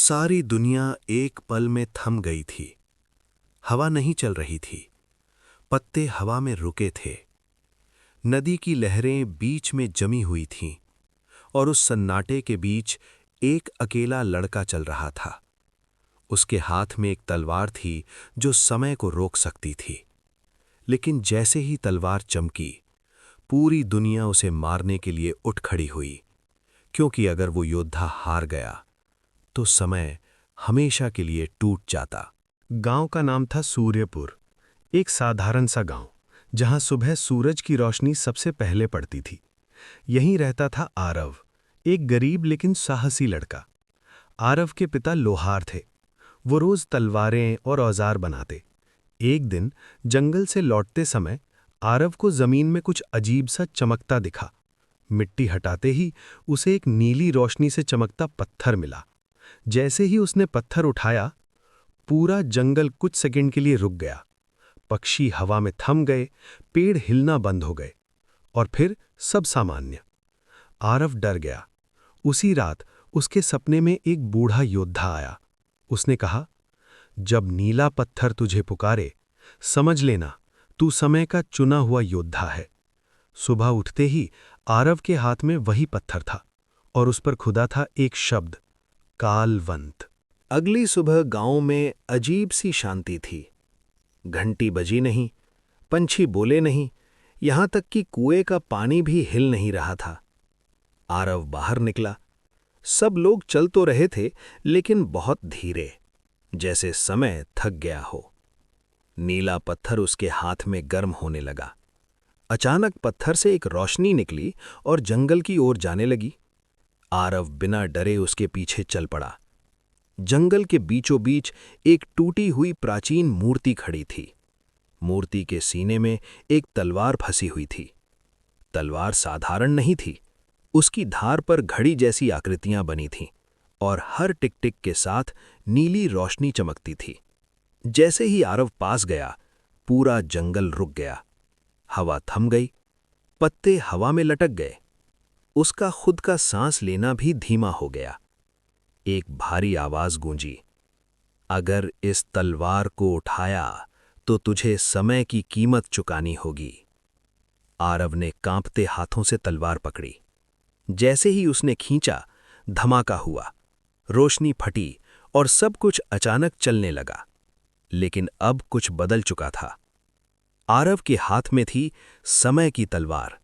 सारी दुनिया एक पल में थम गई थी। हवा नहीं चल रही थी, पत्ते हवा में रुके थे। नदी की लहरें बीच में जमी हुई थीं और उस सन्नाटे के बीच एक अकेला लड़का चल रहा था। उसके हाथ में एक तलवार थी जो समय को रोक सकती थी। लेकिन जैसे ही तलवार चमकी, पूरी दुनिया उसे मारने के लिए उठ खड़ी हुई, क्योंकि अगर वो योद्धा हार गया तो समय हमेशा के लिए टूट जाता। गांव का नाम था सूर्यपुर, एक साधारण सा गांव जहां सुबह सूरज की रोशनी सबसे पहले पड़ती थी। यहीं रहता था आरव, एक गरीब लेकिन साहसी लड़का। आरव के पिता लोहार थे। वो रोज तलवारें और औजार बनाते। एक दिन जंगल से लौटते समय आरव को जमीन में कुछ अजीब सा चमकता दिखा। मिट्टी हटाते ही उसे एक नीली रोशनी से चमकता पत्थर मिला। जैसे ही उसने पत्थर उठाया, पूरा जंगल कुछ सेकंड के लिए रुक गया। पक्षी हवा में थम गए, पेड़ हिलना बंद हो गए, और फिर सब सामान्य। आरव डर गया। उसी रात उसके सपने में एक बूढ़ा योद्धा आया। उसने कहा, जब नीला पत्थर तुझे पुकारे, समझ लेना तू समय का चुना हुआ योद्धा है। सुबह उठते ही आरव के हाथ में वही पत्थर था और उस पर खुदा था एक शब्द, कालवंत। अगली सुबह गांव में अजीब सी शांति थी। घंटी बजी नहीं, पंछी बोले नहीं, यहां तक कि कुएं का पानी भी हिल नहीं रहा था। आरव बाहर निकला। सब लोग चल तो रहे थे, लेकिन बहुत धीरे, जैसे समय थक गया हो। नीला पत्थर उसके हाथ में गर्म होने लगा। अचानक पत्थर से एक रोशनी निकली और जंगल की ओर जाने लगी। आरव बिना डरे उसके पीछे चल पड़ा। जंगल के बीचों बीच एक टूटी हुई प्राचीन मूर्ति खड़ी थी। मूर्ति के सीने में एक तलवार फंसी हुई थी। तलवार साधारण नहीं थी, उसकी धार पर घड़ी जैसी आकृतियां बनी थीं और हर टिक टिक के साथ नीली रोशनी चमकती थी। जैसे ही आरव पास गया, पूरा जंगल रुक गया। हवा थम गई, पत्ते हवा में लटक गए। उसका खुद का सांस लेना भी धीमा हो गया। एक भारी आवाज गूंजी, अगर इस तलवार को उठाया तो तुझे समय की कीमत चुकानी होगी। आरव ने कांपते हाथों से तलवार पकड़ी। जैसे ही उसने खींचा, धमाका हुआ, रोशनी फटी और सब कुछ अचानक चलने लगा। लेकिन अब कुछ बदल चुका था। आरव के हाथ में थी समय की तलवार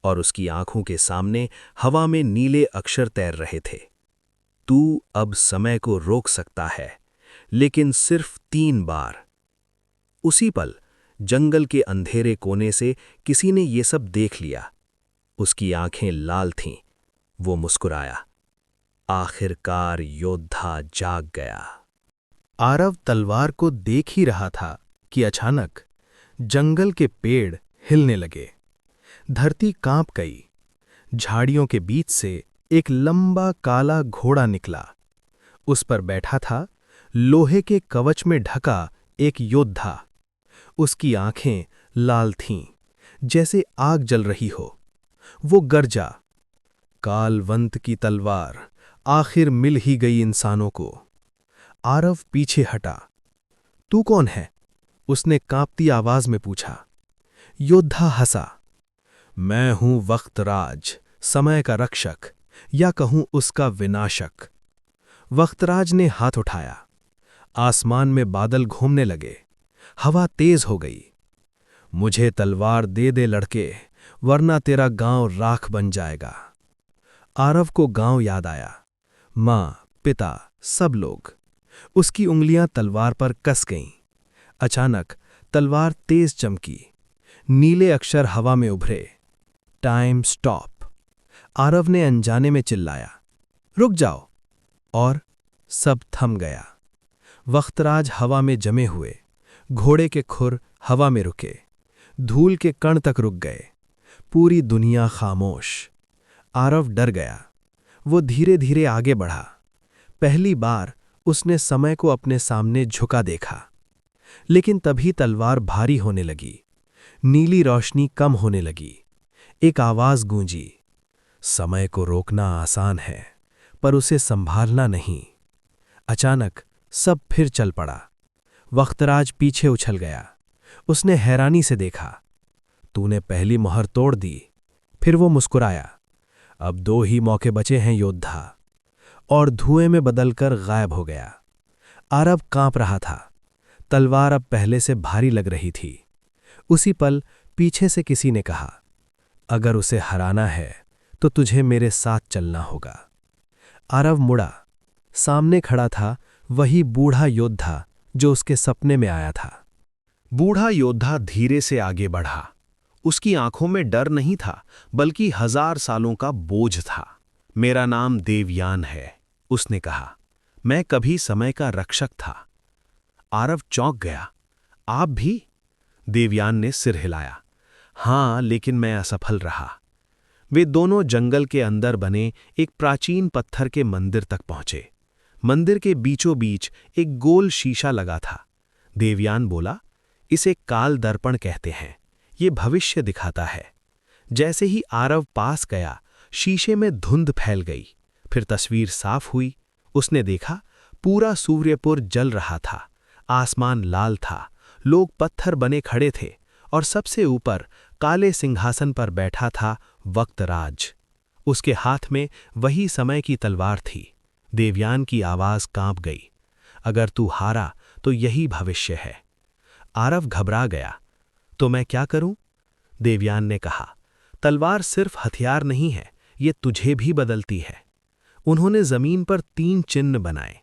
और उसकी आंखों के सामने हवा में नीले अक्षर तैर रहे थे, तू अब समय को रोक सकता है, लेकिन सिर्फ 3 बार। उसी पल जंगल के अंधेरे कोने से किसी ने ये सब देख लिया। उसकी आंखें लाल थीं। वो मुस्कुराया। आखिरकार योद्धा जाग गया। आरव तलवार को देख ही रहा था कि अचानक जंगल के पेड़ हिलने लगे। धरती कांप गई। झाड़ियों के बीच से एक लंबा काला घोड़ा निकला। उस पर बैठा था लोहे के कवच में ढका एक योद्धा। उसकी आंखें लाल थीं, जैसे आग जल रही हो। वो गरजा, कालवंत की तलवार आखिर मिल ही गई इंसानों को। आरव पीछे हटा। तू कौन है? उसने कांपती आवाज में पूछा। योद्धा हंसा। मैं हूं वक्तराज, समय का रक्षक, या कहूं उसका विनाशक। वक्तराज ने हाथ उठाया। आसमान में बादल घूमने लगे। हवा तेज हो गई। मुझे तलवार दे दे लड़के, वरना तेरा गांव राख बन जाएगा। आरव को गांव याद आया। माँ, पिता, सब लोग। उसकी उंगलियां तलवार पर कस गईं। अचानक तलवार तेज चमकी। नीले अक्षर हवा में उभरे, टाइम स्टॉप। आरव ने अनजाने में चिल्लाया, रुक जाओ, और सब थम गया। वक्तराज हवा में जमे हुए, घोड़े के खुर हवा में रुके, धूल के कण तक रुक गए। पूरी दुनिया खामोश। आरव डर गया। वो धीरे धीरे आगे बढ़ा। पहली बार उसने समय को अपने सामने झुका देखा। लेकिन तभी तलवार भारी होने लगी। नीली रोशनी कम होने लगी। एक आवाज गूंजी, समय को रोकना आसान है, पर उसे संभालना नहीं। अचानक सब फिर चल पड़ा। वक्तराज पीछे उछल गया। उसने हैरानी से देखा। तूने पहली मोहर तोड़ दी। फिर वो मुस्कुराया। अब 2 ही मौके बचे हैं योद्धा। और धुएं में बदलकर गायब हो गया। आरव कांप रहा था। तलवार अब पहले से भारी लग रही थी। उसी पल पीछे से किसी ने कहा, अगर उसे हराना है तो तुझे मेरे साथ चलना होगा। आरव मुड़ा। सामने खड़ा था वही बूढ़ा योद्धा जो उसके सपने में आया था। बूढ़ा योद्धा धीरे से आगे बढ़ा। उसकी आंखों में डर नहीं था, बल्कि 1000 सालों का बोझ था। मेरा नाम देवयान है, उसने कहा। मैं कभी समय का रक्षक था। आरव चौंक गया। आप भी? देवयान ने सिर हिलाया। हाँ, लेकिन मैं असफल रहा। वे दोनों जंगल के अंदर बने एक प्राचीन पत्थर के मंदिर तक पहुंचे। मंदिर के बीचों बीच एक गोल शीशा लगा था। देवयान बोला, इसे काल दर्पण कहते हैं। ये भविष्य दिखाता है। जैसे ही आरव पास गया, शीशे में धुंध फैल गई। फिर तस्वीर साफ हुई। उसने देखा, पूरा सूर्यपुर जल रहा था। आसमान लाल था। लोग पत्थर बने खड़े थे और सबसे ऊपर काले सिंहासन पर बैठा था वक्तराज। उसके हाथ में वही समय की तलवार थी। देवयान की आवाज कांप गई। अगर तू हारा तो यही भविष्य है। आरव घबरा गया। तो मैं क्या करूं? देवयान ने कहा, तलवार सिर्फ हथियार नहीं है, ये तुझे भी बदलती है। उन्होंने जमीन पर 3 चिन्ह बनाए।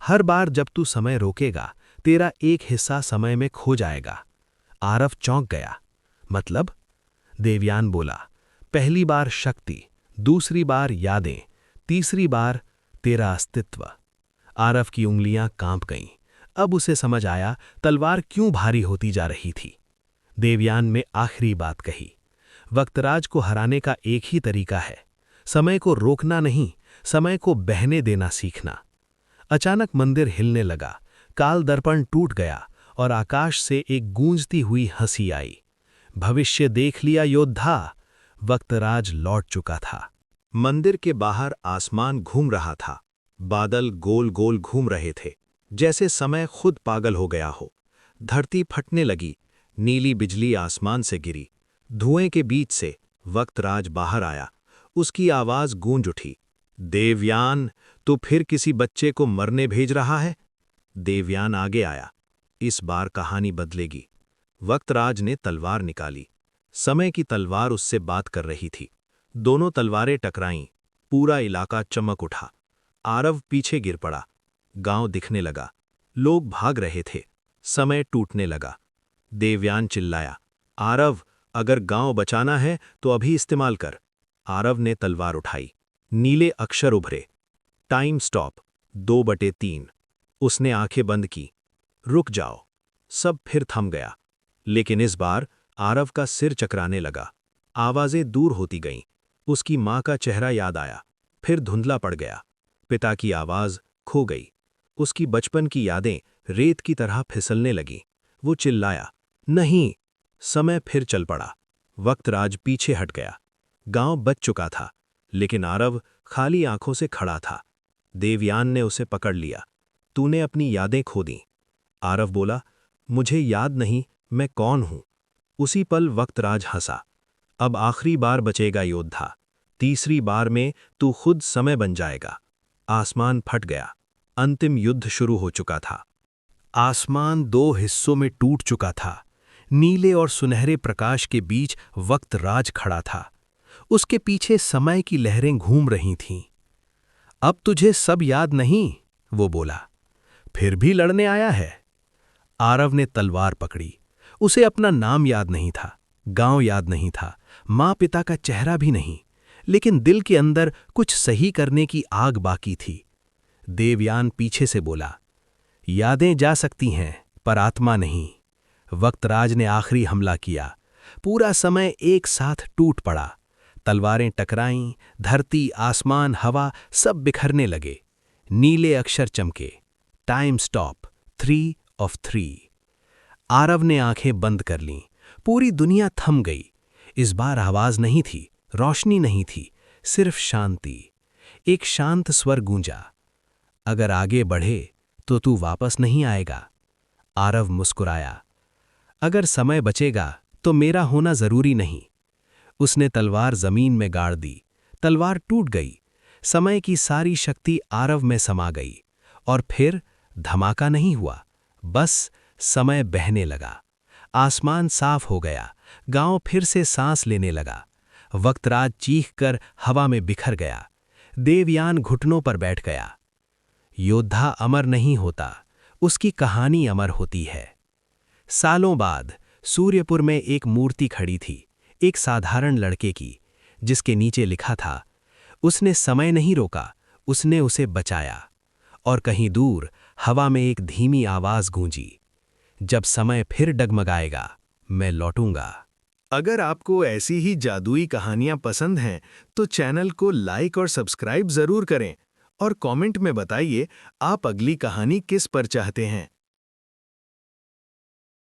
हर बार जब तू समय रोकेगा, तेरा एक हिस्सा समय में खो जाएगा। आरव चौंक गया। मतलब? देवयान बोला, पहली बार शक्ति, दूसरी बार यादें, तीसरी बार तेरा अस्तित्व। आरव की उंगलियां कांप गईं। अब उसे समझ आया तलवार क्यों भारी होती जा रही थी। देवयान में आखिरी बात कही, वक्तराज को हराने का एक ही तरीका है, समय को रोकना नहीं, समय को बहने देना सीखना। अचानक मंदिर हिलने लगा। काल दर्पण टूट गया और आकाश से एक गूंजती हुई हंसी आई। भविष्य देख लिया योद्धा। वक्तराज लौट चुका था। मंदिर के बाहर आसमान घूम रहा था। बादल गोल गोल घूम रहे थे, जैसे समय खुद पागल हो गया हो। धरती फटने लगी। नीली बिजली आसमान से गिरी। धुएं के बीच से वक्तराज बाहर आया। उसकी आवाज गूंज उठी, देवयान, तू फिर किसी बच्चे को मरने भेज रहा है? देवयान आगे आया। इस बार कहानी बदलेगी। वक्तराज ने तलवार निकाली। समय की तलवार उससे बात कर रही थी। दोनों तलवारें टकराईं। पूरा इलाका चमक उठा। आरव पीछे गिर पड़ा। गांव दिखने लगा। लोग भाग रहे थे। समय टूटने लगा। देवयान चिल्लाया, आरव, अगर गांव बचाना है तो अभी इस्तेमाल कर। आरव ने तलवार उठाई। नीले अक्षर उभरे, टाइम स्टॉप, 2/3। उसने आंखें बंद की। रुक जाओ। सब फिर थम गया। लेकिन इस बार आरव का सिर चकराने लगा। आवाजें दूर होती गईं। उसकी मां का चेहरा याद आया। फिर धुंधला पड़ गया। पिता की आवाज खो गई। उसकी बचपन की यादें रेत की तरह फिसलने लगीं। वो चिल्लाया, नहीं। समय फिर चल पड़ा। वक्तराज पीछे हट गया। गांव बच चुका था, लेकिन आरव खाली आंखों से खड़ा था। देवयान ने उसे पकड़ लिया। तूने अपनी यादें खो दी। आरव बोला, मुझे याद नहीं मैं कौन हूं। उसी पल वक्तराज हंसा। अब आखिरी बार बचेगा योद्धा। तीसरी बार में तू खुद समय बन जाएगा। आसमान फट गया। अंतिम युद्ध शुरू हो चुका था। आसमान 2 हिस्सों में टूट चुका था। नीले और सुनहरे प्रकाश के बीच वक्तराज खड़ा था। उसके पीछे समय की लहरें घूम रही थीं। अब तुझे सब याद नहीं, वो बोला। फिर भी लड़ने आया है। आरव ने तलवार पकड़ी। उसे अपना नाम याद नहीं था, गांव याद नहीं था, माँ पिता का चेहरा भी नहीं, लेकिन दिल के अंदर कुछ सही करने की आग बाकी थी। देवयान पीछे से बोला, यादें जा सकती हैं पर आत्मा नहीं। वक्तराज ने आखिरी हमला किया। पूरा समय एक साथ टूट पड़ा। तलवारें टकराईं। धरती, आसमान, हवा सब बिखरने लगे। नीले अक्षर चमके, टाइम स्टॉप, 3 of 3। आरव ने आंखें बंद कर लीं। पूरी दुनिया थम गई। इस बार आवाज नहीं थी, रोशनी नहीं थी, सिर्फ शांति। एक शांत स्वर गूंजा, अगर आगे बढ़े तो तू वापस नहीं आएगा। आरव मुस्कुराया। अगर समय बचेगा तो मेरा होना जरूरी नहीं। उसने तलवार जमीन में गाड़ दी। तलवार टूट गई। समय की सारी शक्ति आरव में समा गई और फिर धमाका नहीं हुआ, बस समय बहने लगा। आसमान साफ हो गया। गांव फिर से सांस लेने लगा। वक्तराज चीखकर हवा में बिखर गया। देवयान घुटनों पर बैठ गया। योद्धा अमर नहीं होता, उसकी कहानी अमर होती है। सालों बाद सूर्यपुर में एक मूर्ति खड़ी थी, एक साधारण लड़के की, जिसके नीचे लिखा था, उसने समय नहीं रोका, उसने उसे बचाया। और कहीं दूर हवा में एक धीमी आवाज गूंजी, जब समय फिर डगमगाएगा मैं लौटूंगा। अगर आपको ऐसी ही जादुई कहानियां पसंद हैं तो चैनल को लाइक और सब्सक्राइब जरूर करें और कमेंट में बताइए आप अगली कहानी किस पर चाहते हैं।